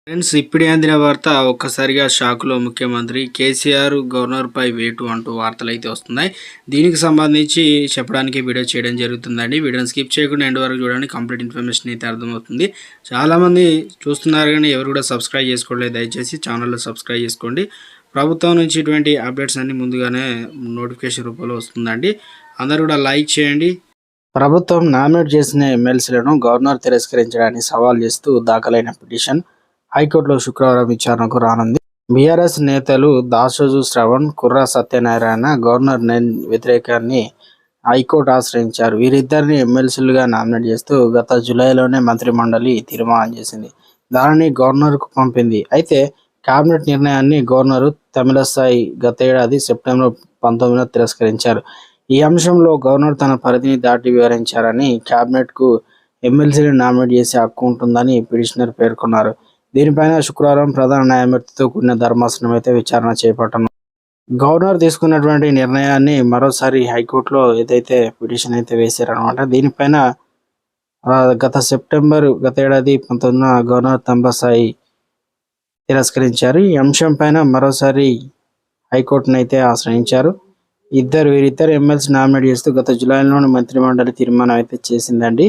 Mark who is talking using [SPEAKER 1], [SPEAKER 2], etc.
[SPEAKER 1] Friends ఇప్పుడే అందిన వార్త ఒక్కసారిగా షాక్లో ముఖ్యమంత్రి కేసీఆర్ గవర్నర్పై వేటు అంటూ వార్తలు అయితే వస్తున్నాయి. దీనికి సంబంధించి చెప్పడానికి వీడియో చేయడం జరుగుతుందండి. వీడియోని స్కిప్ చేయకుండా ఎండ్ వరకు చూడండి. కంప్లీట్ ఇన్ఫర్మేషన్ అయితే అర్థమవుతుంది. చాలామంది చూస్తున్నారు కానీ ఎవరు కూడా సబ్స్క్రైబ్ చేసుకోలేదు. దయచేసి ఛానల్లో సబ్స్క్రైబ్ చేసుకోండి. ప్రభుత్వం నుంచి ఇటువంటి అప్డేట్స్ అన్ని ముందుగానే నోటిఫికేషన్ రూపంలో వస్తుందండి. అందరూ కూడా లైక్ చేయండి. ప్రభుత్వం నామినేట్ చేసిన ఎమ్మెల్సీలను గవర్నర్ తిరస్కరించడాన్ని సవాల్ చేస్తూ దాఖలైన పిటిషన్ హైకోర్టులో శుక్రవారం విచారణకు రానుంది. బీఆర్ఎస్ నేతలు దాసోజు శ్రవణ్, కుర్రా సత్యనారాయణ గవర్నర్ వ్యతిరేకాన్ని హైకోర్టు ఆశ్రయించారు. వీరిద్దరిని ఎమ్మెల్సీలుగా నామినేట్ చేస్తూ గత జూలైలోనే మంత్రిమండలి తీర్మానం చేసింది. దానిని గవర్నర్కు పంపింది. అయితే కేబినెట్ నిర్ణయాన్ని గవర్నరు తమిళసాయి గతేడాది సెప్టెంబర్ 19న తిరస్కరించారు. ఈ అంశంలో గవర్నర్ తన పరిధిని దాటి వివరించారని, కేబినెట్కు ఎమ్మెల్సీని నామినేట్ చేసే హక్కు ఉంటుందని పిటిషనర్ పేర్కొన్నారు. దీనిపైన శుక్రవారం ప్రధాన న్యాయమూర్తితో కూడిన ధర్మాసనం అయితే విచారణ చేపట్టనుంది. గవర్నర్ తీసుకున్నటువంటి నిర్ణయాన్ని మరోసారి హైకోర్టులో ఏదైతే పిటిషన్ అయితే వేశారనమాట. దీనిపైన గత ఏడాది 19న గవర్నర్ తమిళసాయి తిరస్కరించారు. ఈ అంశం పైన మరోసారి హైకోర్టును అయితే ఆశ్రయించారు. వీరిద్దరు ఎమ్మెల్సీ నామినేట్ చేస్తూ గత జూలైలోని మంత్రిమండలి తీర్మానం అయితే చేసిందండి.